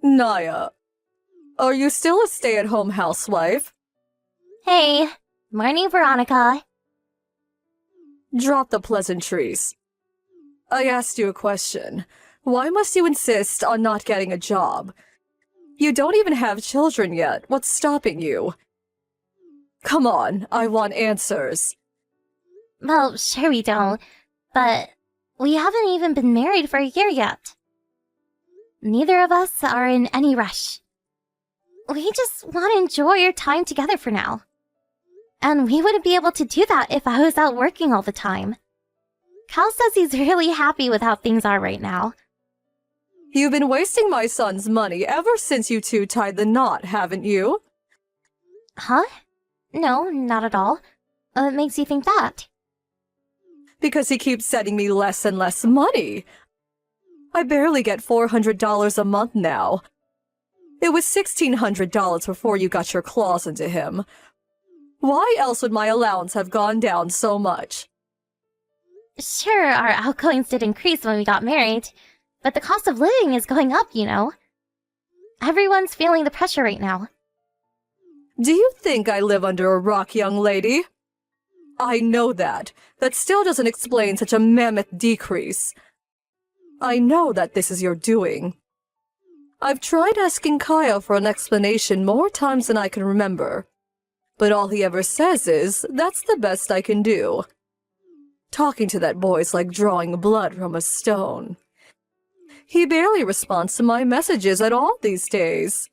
Naya, are you still a stay-at-home housewife? Hey, morning, Veronica. Drop the pleasantries. I asked you a question. Why must you insist on not getting a job? You don't even have children yet. What's stopping you? Come on, I want answers. Well, sure we don't, but we haven't even been married for a year yet. Neither of us are in any rush. We just want to enjoy our time together for now. And we wouldn't be able to do that if I was out working all the time. Cal says he's really happy with how things are right now. You've been wasting my son's money ever since you two tied the knot, haven't you? Huh? No, not at all. What makes you think that? Because he keeps sending me less and less money. I barely get $400 a month now. It was $1,600 before you got your claws into him. Why else would my allowance have gone down so much? Sure, our outgoings did increase when we got married, but the cost of living is going up, you know. Everyone's feeling the pressure right now. Do you think I live under a rock, young lady? I know that. That still doesn't explain such a mammoth decrease. I know that this is your doing. I've tried asking Kyle for an explanation more times than I can remember, but all he ever says is, that's the best I can do. Talking to that boy's like drawing blood from a stone. He barely responds to my messages at all these days.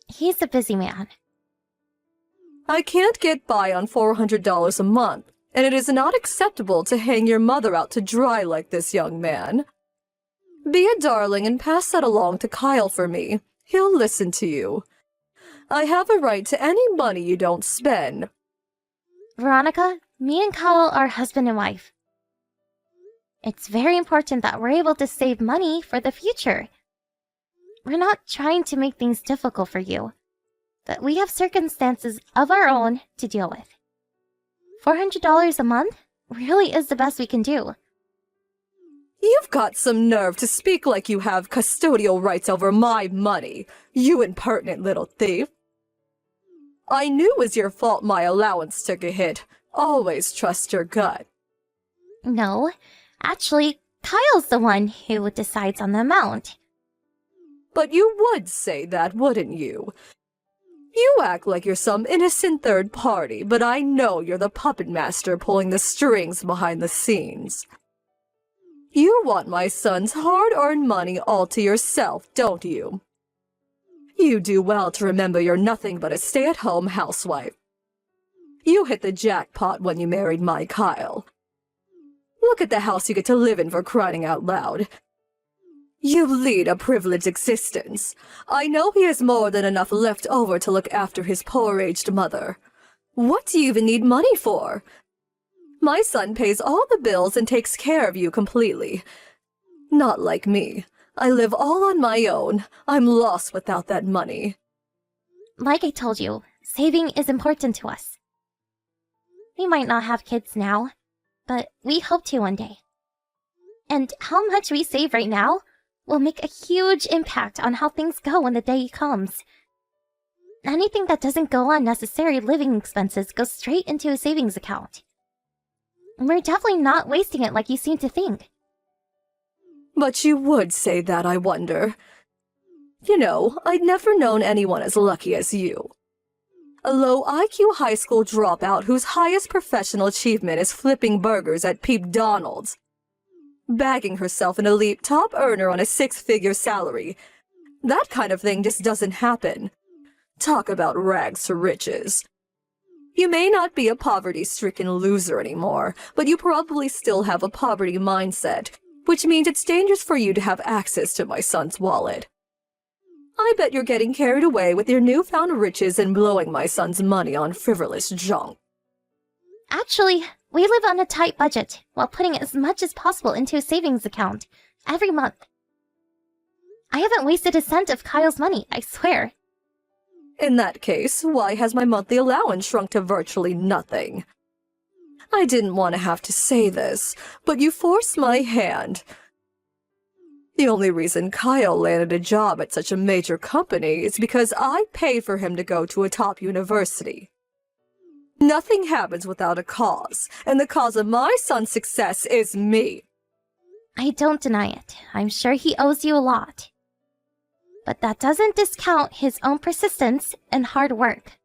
He's a busy man. I can't get by on $400 a month, and it is not acceptable to hang your mother out to dry like this, young man. Be a darling and pass that along to Kyle for me. He'll listen to you. I have a right to any money you don't spend. Veronica, me and Kyle are husband and wife. It's very important that we're able to save money for the future. We're not trying to make things difficult for you, but we have circumstances of our own to deal with. $400 a month really is the best we can do. You've got some nerve to speak like you have custodial rights over my money, you impertinent little thief. I knew it was your fault my allowance took a hit. Always trust your gut. No, actually, Kyle's the one who decides on the amount. But you would say that, wouldn't you? You act like you're some innocent third party, but I know you're the puppet master pulling the strings behind the scenes. You want my son's hard-earned money all to yourself, don't you? You do well to remember you're nothing but a stay-at-home housewife. You hit the jackpot when you married my Kyle. Look at the house you get to live in, for crying out loud. You lead a privileged existence. I know he has more than enough left over to look after his poor aged mother. What do you even need money for? My son pays all the bills and takes care of you completely. Not like me. I live all on my own. I'm lost without that money. Like I told you, saving is important to us. We might not have kids now, but we hope to one day. And how much we save right now will make a huge impact on how things go when the day comes. Anything that doesn't go on necessary living expenses goes straight into a savings account. We're definitely not wasting it like you seem to think. But you would say that, I wonder. You know, I'd never known anyone as lucky as you. A low IQ high school dropout whose highest professional achievement is flipping burgers at Peep Donald's. Bagging herself an elite top earner on a six-figure salary. That kind of thing just doesn't happen. Talk about rags to riches. You may not be a poverty-stricken loser anymore, but you probably still have a poverty mindset, which means it's dangerous for you to have access to my son's wallet. I bet you're getting carried away with your newfound riches and blowing my son's money on frivolous junk. Actually, we live on a tight budget while putting as much as possible into a savings account every month. I haven't wasted a cent of Kyle's money, I swear. In that case, why has my monthly allowance shrunk to virtually nothing? I didn't want to have to say this, but you forced my hand. The only reason Kyle landed a job at such a major company is because I paid for him to go to a top university. Nothing happens without a cause, and the cause of my son's success is me. I don't deny it. I'm sure he owes you a lot. But that doesn't discount his own persistence and hard work.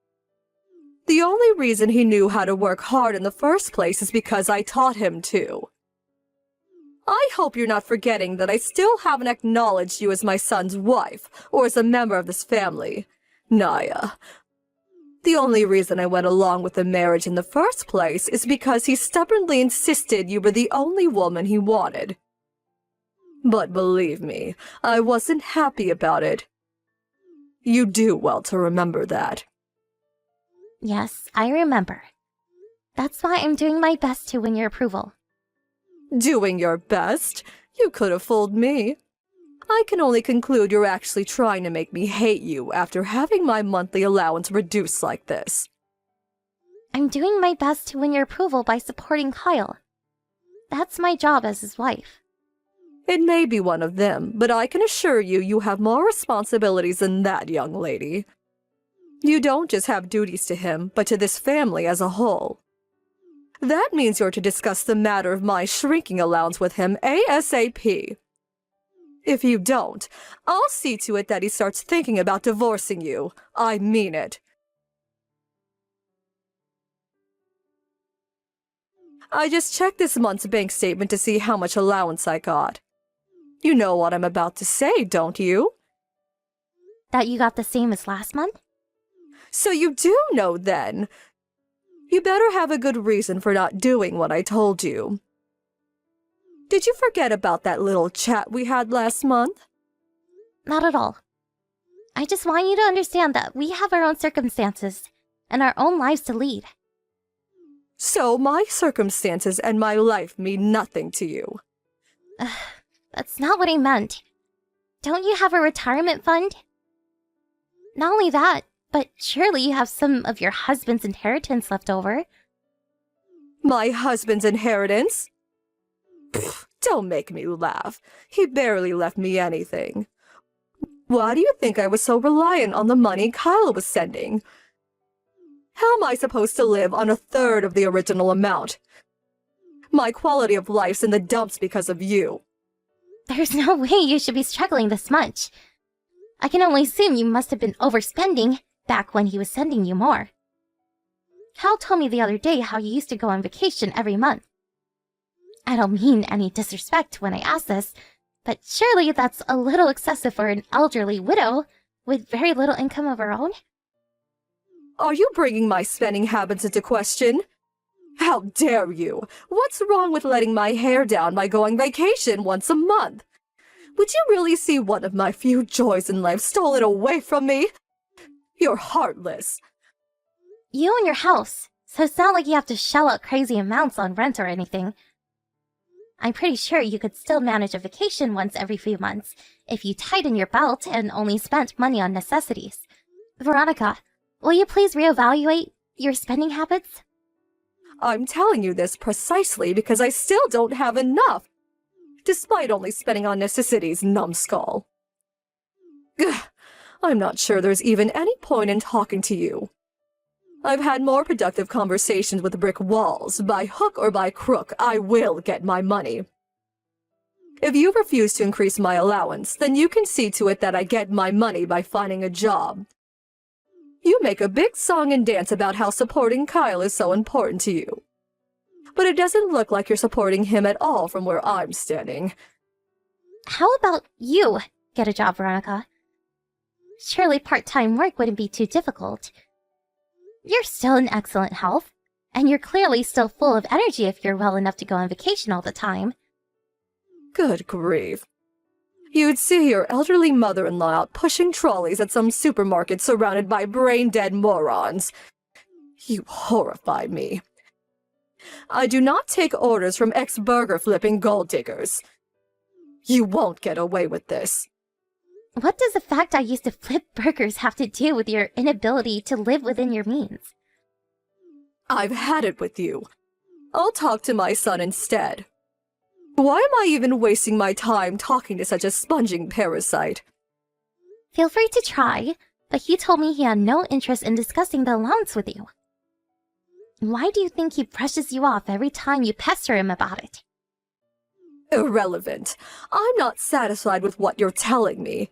The only reason he knew how to work hard in the first place is because I taught him to. I hope you're not forgetting that I still haven't acknowledged you as my son's wife, or as a member of this family, Naya. The only reason I went along with the marriage in the first place is because he stubbornly insisted you were the only woman he wanted. But believe me, I wasn't happy about it. You do well to remember that. Yes, I remember. That's why I'm doing my best to win your approval. Doing your best? You could have fooled me. I can only conclude you're actually trying to make me hate you after having my monthly allowance reduced like this. I'm doing my best to win your approval by supporting Kyle. That's my job as his wife. It may be one of them, but I can assure you you have more responsibilities than that, young lady. You don't just have duties to him, but to this family as a whole. That means you're to discuss the matter of my shrinking allowance with him ASAP. If you don't, I'll see to it that he starts thinking about divorcing you. I mean it. I just checked this month's bank statement to see how much allowance I got. You know what I'm about to say, don't you? That you got the same as last month? So you do know then. You better have a good reason for not doing what I told you. Did you forget about that little chat we had last month? Not at all. I just want you to understand that we have our own circumstances and our own lives to lead. So my circumstances and my life mean nothing to you. That's not what I meant. Don't you have a retirement fund? Not only that, but surely you have some of your husband's inheritance left over. My husband's inheritance? Pfft, don't make me laugh. He barely left me anything. Why do you think I was so reliant on the money Kyle was sending? How am I supposed to live on a third of the original amount? My quality of life's in the dumps because of you. There's no way you should be struggling this much. I can only assume you must have been overspending back when he was sending you more. Cal told me the other day how you used to go on vacation every month. I don't mean any disrespect when I ask this, but surely that's a little excessive for an elderly widow with very little income of her own? Are you bringing my spending habits into question? How dare you? What's wrong with letting my hair down by going vacation once a month? Would you really see one of my few joys in life stolen away from me? You're heartless. You own your house, so it's not like you have to shell out crazy amounts on rent or anything. I'm pretty sure you could still manage a vacation once every few months if you tighten your belt and only spent money on necessities. Veronica, will you please reevaluate your spending habits? I'm telling you this precisely because I still don't have enough, despite only spending on necessities, numbskull. Ugh, I'm not sure there's even any point in talking to you. I've had more productive conversations with brick walls. By hook or by crook, I will get my money. If you refuse to increase my allowance, then you can see to it that I get my money by finding a job. You make a big song and dance about how supporting Kyle is so important to you. But it doesn't look like you're supporting him at all from where I'm standing. How about you get a job, Veronica? Surely part-time work wouldn't be too difficult. You're still in excellent health, and you're clearly still full of energy if you're well enough to go on vacation all the time. Good grief. You'd see your elderly mother-in-law out pushing trolleys at some supermarket surrounded by brain-dead morons. You horrify me. I do not take orders from ex-burger-flipping gold-diggers. You won't get away with this. What does the fact I used to flip burgers have to do with your inability to live within your means? I've had it with you. I'll talk to my son instead. Why am I even wasting my time talking to such a sponging parasite? Feel free to try, but he told me he had no interest in discussing the allowance with you. Why do you think he brushes you off every time you pester him about it? Irrelevant. I'm not satisfied with what you're telling me.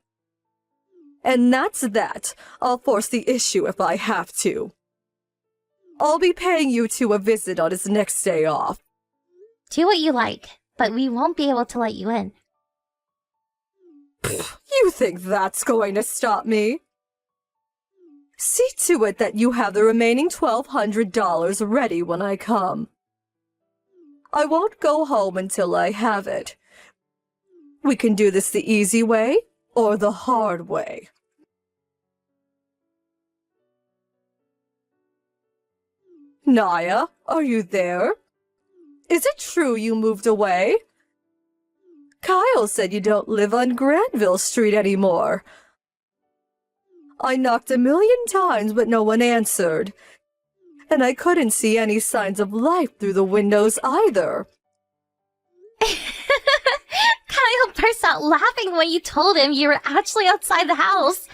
And that's that. I'll force the issue if I have to. I'll be paying you two a visit on his next day off. Do what you like, but we won't be able to let you in. You think that's going to stop me? See to it that you have the remaining $1,200 ready when I come. I won't go home until I have it. We can do this the easy way or the hard way. Naya, are you there? Is it true you moved away? Kyle said you don't live on Granville Street anymore. I knocked 1,000,000 times, but no one answered. And I couldn't see any signs of life through the windows either. Kyle burst out laughing when you told him you were actually outside the house.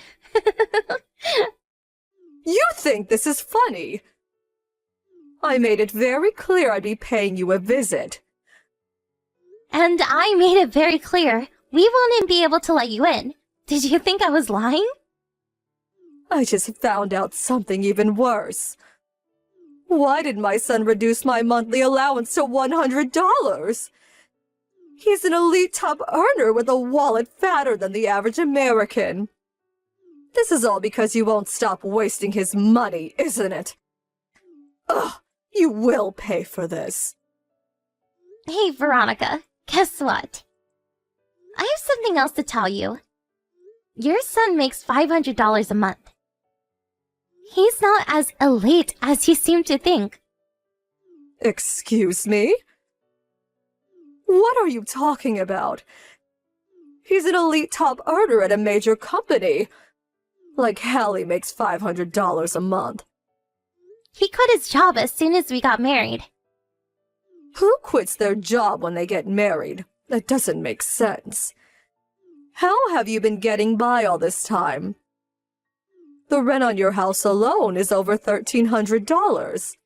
You think this is funny? I made it very clear I'd be paying you a visit. And I made it very clear we wouldn't be able to let you in. Did you think I was lying? I just found out something even worse. Why did my son reduce my monthly allowance to $100? He's an elite top earner with a wallet fatter than the average American. This is all because you won't stop wasting his money, isn't it? Ugh, you will pay for this. Hey, Veronica, guess what? I have something else to tell you. Your son makes $500 a month. He's not as elite as you seem to think. Excuse me? What are you talking about? He's an elite top earner at a major company. Like Hallie makes $500 a month. He quit his job as soon as we got married. Who quits their job when they get married? That doesn't make sense. How have you been getting by all this time? The rent on your house alone is over $1,300.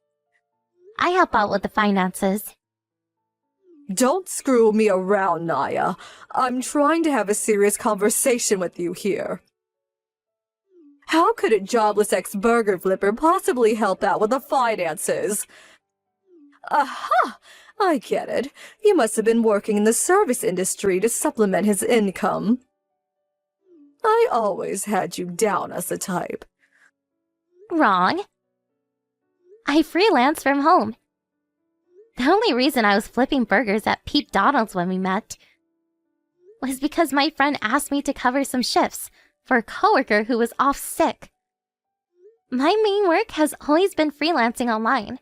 I help out with the finances. Don't screw me around, Naya. I'm trying to have a serious conversation with you here. How could a jobless ex-burger flipper possibly help out with the finances? Aha! I get it. You must have been working in the service industry to supplement his income. I always had you down as the type. Wrong. I freelance from home. The only reason I was flipping burgers at Pete Donald's when we met was because my friend asked me to cover some shifts for a coworker who was off sick. My main work has always been freelancing online.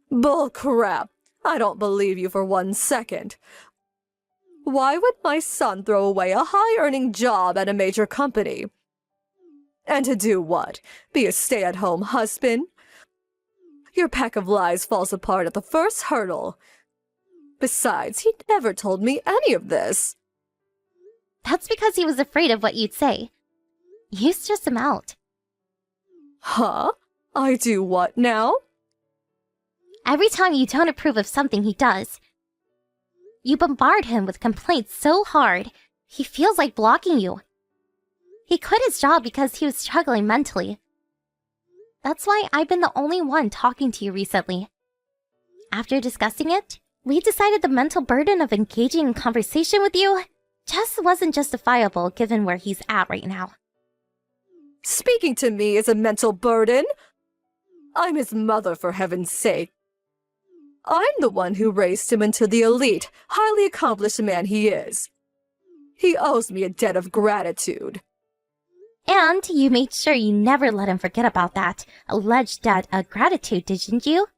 Bull crap. I don't believe you for 1 second. Why would my son throw away a high-earning job at a major company? And to do what? Be a stay-at-home husband? Your pack of lies falls apart at the first hurdle. Besides, he never told me any of this. That's because he was afraid of what you'd say. You stressed him out. Huh? I do what now? Every time you don't approve of something he does, you bombard him with complaints so hard, he feels like blocking you. He quit his job because he was struggling mentally. That's why I've been the only one talking to you recently. After discussing it, we decided the mental burden of engaging in conversation with you just wasn't justifiable given where he's at right now. Speaking to me is a mental burden? I'm his mother, for heaven's sake. I'm the one who raised him into the elite, highly accomplished man he is. He owes me a debt of gratitude. And you made sure you never let him forget about that alleged debt of gratitude, didn't you?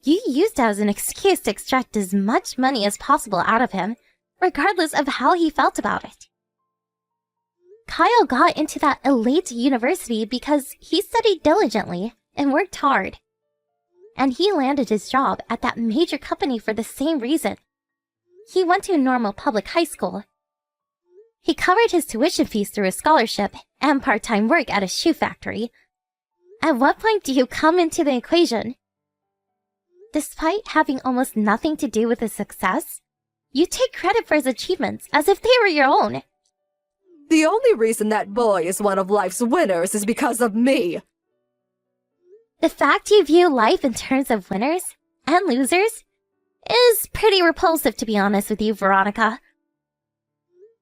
You used it as an excuse to extract as much money as possible out of him, regardless of how he felt about it. Kyle got into that elite university because he studied diligently and worked hard. And he landed his job at that major company for the same reason. He went to a normal public high school. He covered his tuition fees through a scholarship and part-time work at a shoe factory. At what point do you come into the equation? Despite having almost nothing to do with his success, you take credit for his achievements as if they were your own. The only reason that boy is one of life's winners is because of me. The fact you view life in terms of winners and losers is pretty repulsive, to be honest with you, Veronica.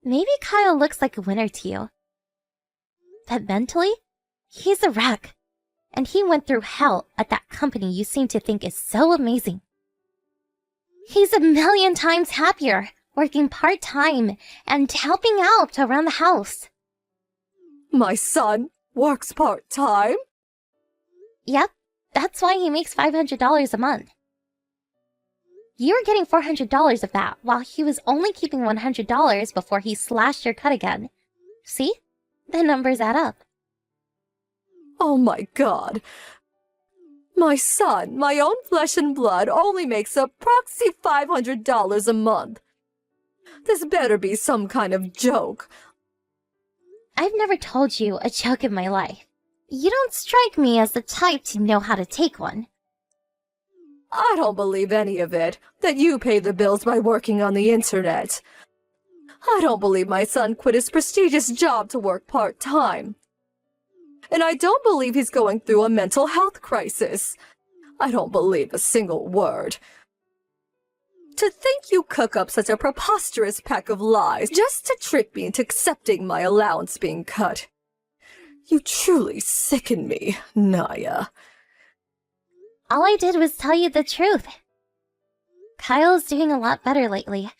Maybe Kyle looks like a winner to you. But mentally, he's a wreck. And he went through hell at that company you seem to think is so amazing. He's a million times happier, working part-time and helping out around the house. My son works part-time? Yep, that's why he makes $500 a month. You're getting $400 of that, while he was only keeping $100 before he slashed your cut again. See? The numbers add up. Oh my God. My son, my own flesh and blood, only makes a proxy $500 a month. This better be some kind of joke. I've never told you a joke in my life. You don't strike me as the type to know how to take one. I don't believe any of it, that you pay the bills by working on the internet. I don't believe my son quit his prestigious job to work part-time. And I don't believe he's going through a mental health crisis. I don't believe a single word. To think you cook up such a preposterous pack of lies just to trick me into accepting my allowance being cut. You truly sicken me, Naya. All I did was tell you the truth. Kyle's doing a lot better lately.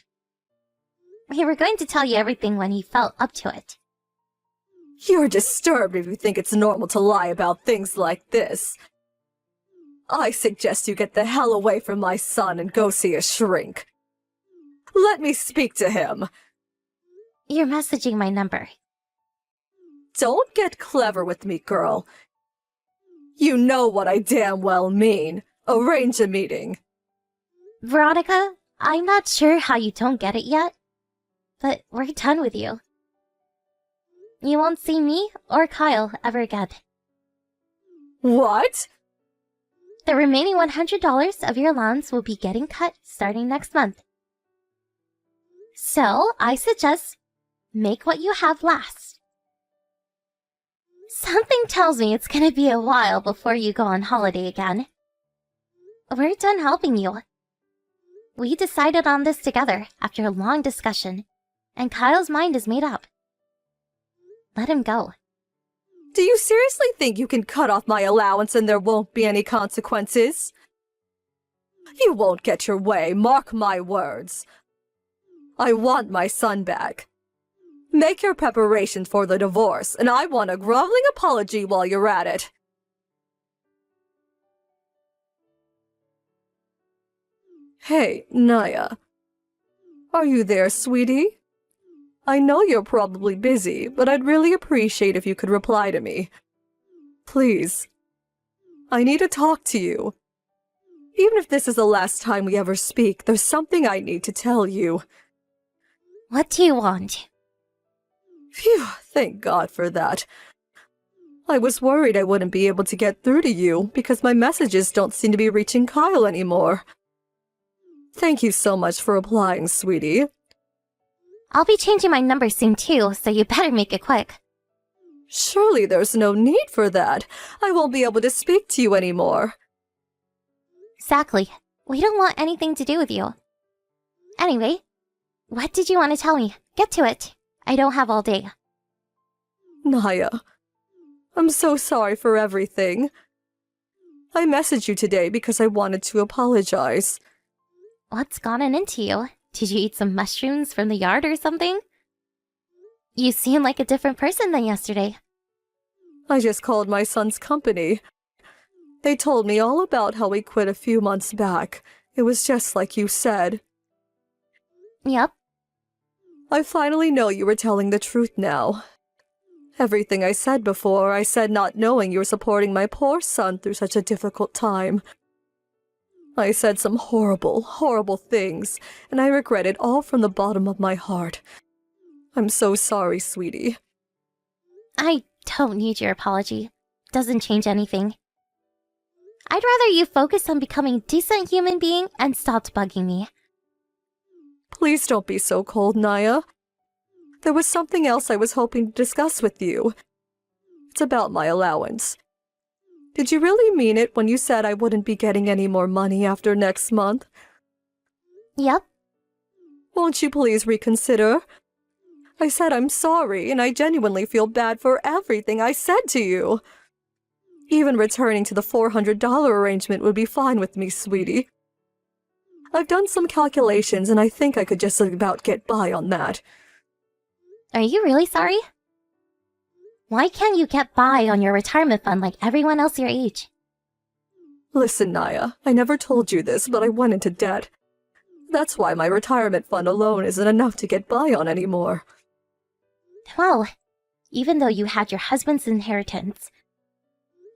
We were going to tell you everything when he felt up to it. You're disturbed if you think it's normal to lie about things like this. I suggest you get the hell away from my son and go see a shrink. Let me speak to him. You're messaging my number. Don't get clever with me, girl. You know what I damn well mean. Arrange a meeting. Veronica, I'm not sure how you don't get it yet, but we're done with you. You won't see me or Kyle ever again. What? The remaining $100 of your allowance will be getting cut starting next month. So, I suggest make what you have last. Something tells me it's gonna be a while before you go on holiday again. We're done helping you. We decided on this together after a long discussion, and Kyle's mind is made up. Let him go. Do you seriously think you can cut off my allowance and there won't be any consequences? You won't get your way, mark my words. I want my son back. Make your preparations for the divorce, and I want a groveling apology while you're at it. Hey, Naya. Are you there, sweetie? I know you're probably busy, but I'd really appreciate if you could reply to me. Please. I need to talk to you. Even if this is the last time we ever speak, there's something I need to tell you. What do you want? Phew, thank God for that. I was worried I wouldn't be able to get through to you because my messages don't seem to be reaching Kyle anymore. Thank you so much for replying, sweetie. I'll be changing my number soon too, so you better make it quick. Surely there's no need for that. I won't be able to speak to you anymore. Exactly. We don't want anything to do with you. Anyway, what did you want to tell me? Get to it. I don't have all day. Naya, I'm so sorry for everything. I messaged you today because I wanted to apologize. What's gotten into you? Did you eat some mushrooms from the yard or something? You seem like a different person than yesterday. I just called my son's company. They told me all about how he quit a few months back. It was just like you said. Yep. I finally know you were telling the truth now. Everything I said before, I said not knowing you were supporting my poor son through such a difficult time. I said some horrible, horrible things, and I regret it all from the bottom of my heart. I'm so sorry, sweetie. I don't need your apology. Doesn't change anything. I'd rather you focus on becoming a decent human being and stop bugging me. Please don't be so cold, Naya. There was something else I was hoping to discuss with you. It's about my allowance. Did you really mean it when you said I wouldn't be getting any more money after next month? Yep. Won't you please reconsider? I said I'm sorry, and I genuinely feel bad for everything I said to you. Even returning to the $400 arrangement would be fine with me, sweetie. I've done some calculations, and I think I could just about get by on that. Are you really sorry? Why can't you get by on your retirement fund like everyone else your age? Listen, Naya, I never told you this, but I went into debt. That's why my retirement fund alone isn't enough to get by on anymore. Well, even though you had your husband's inheritance.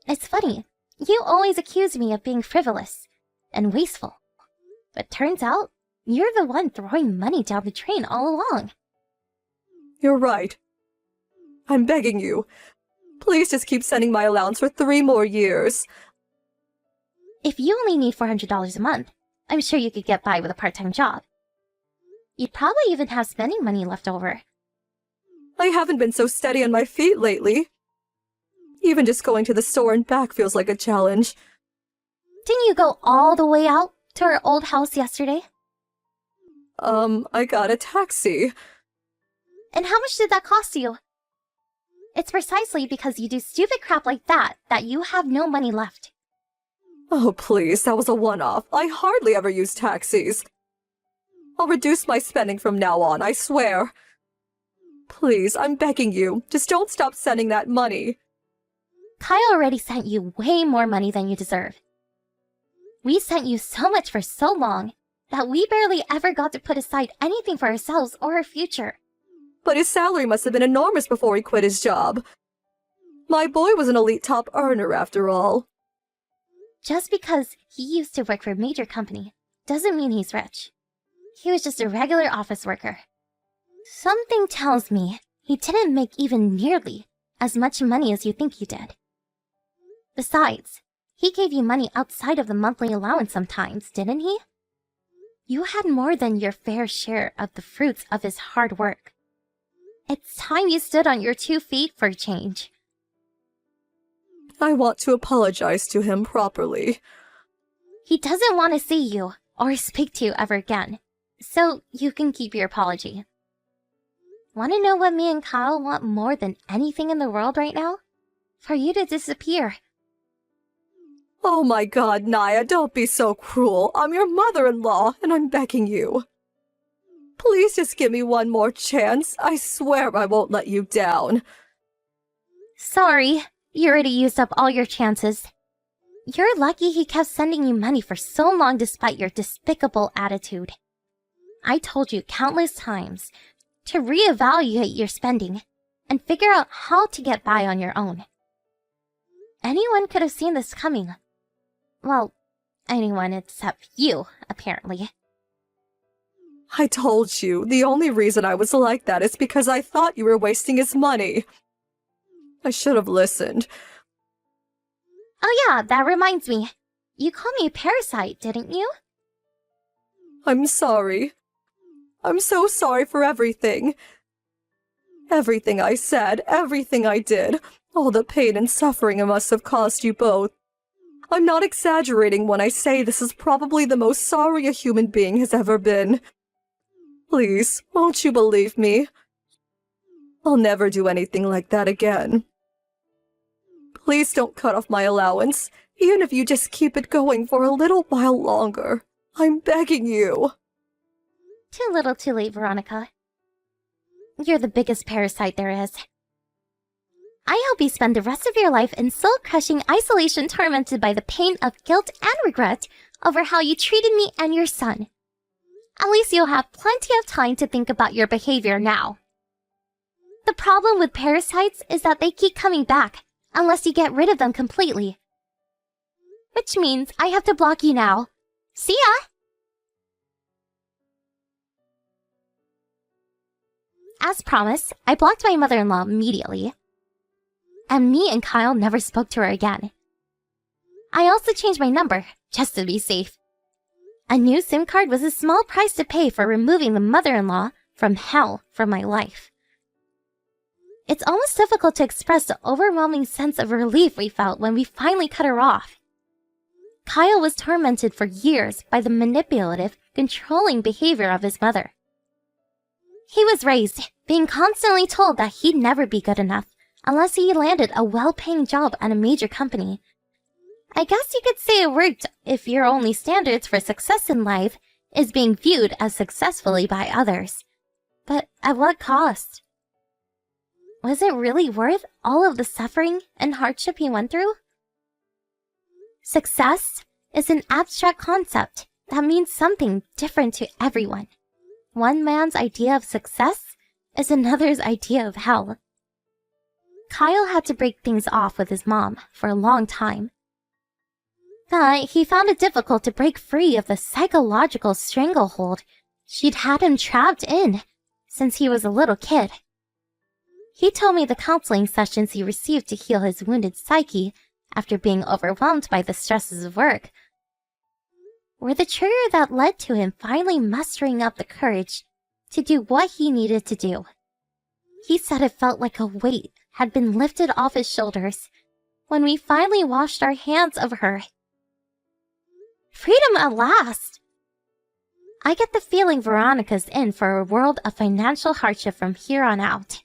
It's funny, you always accuse me of being frivolous and wasteful. But turns out, you're the one throwing money down the drain all along. You're right. I'm begging you. Please just keep sending my allowance for 3 more years. If you only need $400 a month, I'm sure you could get by with a part-time job. You'd probably even have spending money left over. I haven't been so steady on my feet lately. Even just going to the store and back feels like a challenge. Didn't you go all the way out to our old house yesterday? I got a taxi. And how much did that cost you? It's precisely because you do stupid crap like that you have no money left. Oh, please, that was a one-off. I hardly ever use taxis. I'll reduce my spending from now on, I swear. Please, I'm begging you, just don't stop sending that money. Kyle already sent you way more money than you deserve. We sent you so much for so long that we barely ever got to put aside anything for ourselves or our future. But his salary must have been enormous before he quit his job. My boy was an elite top earner after all. Just because he used to work for a major company doesn't mean he's rich. He was just a regular office worker. Something tells me he didn't make even nearly as much money as you think he did. Besides, he gave you money outside of the monthly allowance sometimes, didn't he? You had more than your fair share of the fruits of his hard work. It's time you stood on your 2 feet for a change. I want to apologize to him properly. He doesn't want to see you or speak to you ever again, so you can keep your apology. Want to know what me and Kyle want more than anything in the world right now? For you to disappear. Oh my God, Naya, don't be so cruel. I'm your mother-in-law, and I'm begging you. Please just give me one more chance. I swear I won't let you down. Sorry, you already used up all your chances. You're lucky he kept sending you money for so long despite your despicable attitude. I told you countless times to reevaluate your spending and figure out how to get by on your own. Anyone could have seen this coming. Well, anyone except you, apparently. I told you, the only reason I was like that is because I thought you were wasting his money. I should have listened. Oh yeah, that reminds me. You called me a parasite, didn't you? I'm sorry. I'm so sorry for everything. Everything I said, everything I did, all the pain and suffering it must have caused you both. I'm not exaggerating when I say this is probably the most sorry a human being has ever been. Please, won't you believe me? I'll never do anything like that again. Please don't cut off my allowance, even if you just keep it going for a little while longer. I'm begging you. Too little too late, Veronica. You're the biggest parasite there is. I hope you spend the rest of your life in soul-crushing isolation tormented by the pain of guilt and regret over how you treated me and your son. At least you'll have plenty of time to think about your behavior now. The problem with parasites is that they keep coming back, unless you get rid of them completely. Which means I have to block you now, See ya! As promised, I blocked my mother-in-law immediately. And me and Kyle never spoke to her again. I also changed my number, just to be safe. A new SIM card was a small price to pay for removing the mother-in-law from hell from my life. It's almost difficult to express the overwhelming sense of relief we felt when we finally cut her off. Kyle was tormented for years by the manipulative, controlling behavior of his mother. He was raised being constantly told that he'd never be good enough unless he landed a well-paying job at a major company. I guess you could say it worked if your only standards for success in life is being viewed as successfully by others. But at what cost? Was it really worth all of the suffering and hardship he went through? Success is an abstract concept that means something different to everyone. One man's idea of success is another's idea of hell. Kyle had to break things off with his mom for a long time. But he found it difficult to break free of the psychological stranglehold she'd had him trapped in since he was a little kid. He told me the counseling sessions he received to heal his wounded psyche after being overwhelmed by the stresses of work were the trigger that led to him finally mustering up the courage to do what he needed to do. He said it felt like a weight had been lifted off his shoulders when we finally washed our hands of her. Freedom at last! I get the feeling Veronica's in for a world of financial hardship from here on out.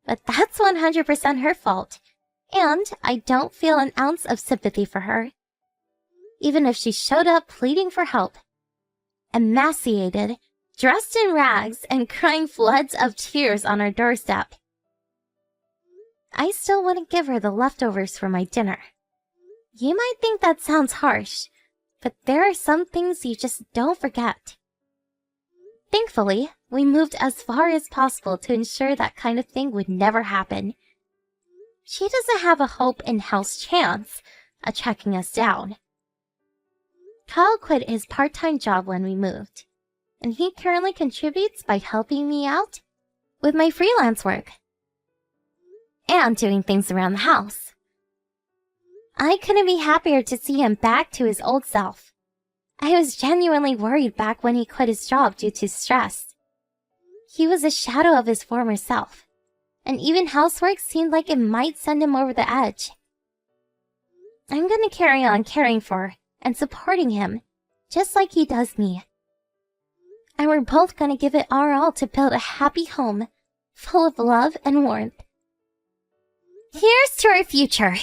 But that's 100% her fault, and I don't feel an ounce of sympathy for her. Even if she showed up pleading for help, emaciated, dressed in rags, and crying floods of tears on our doorstep, I still wouldn't give her the leftovers for my dinner. You might think that sounds harsh, but there are some things you just don't forget. Thankfully, we moved as far as possible to ensure that kind of thing would never happen. She doesn't have a hope in hell's chance of tracking us down. Kyle quit his part-time job when we moved, and he currently contributes by helping me out with my freelance work and doing things around the house. I couldn't be happier to see him back to his old self. I was genuinely worried back when he quit his job due to stress. He was a shadow of his former self, and even housework seemed like it might send him over the edge. I'm gonna carry on caring for and supporting him, just like he does me. And we're both gonna give it our all to build a happy home, full of love and warmth. Here's to our future!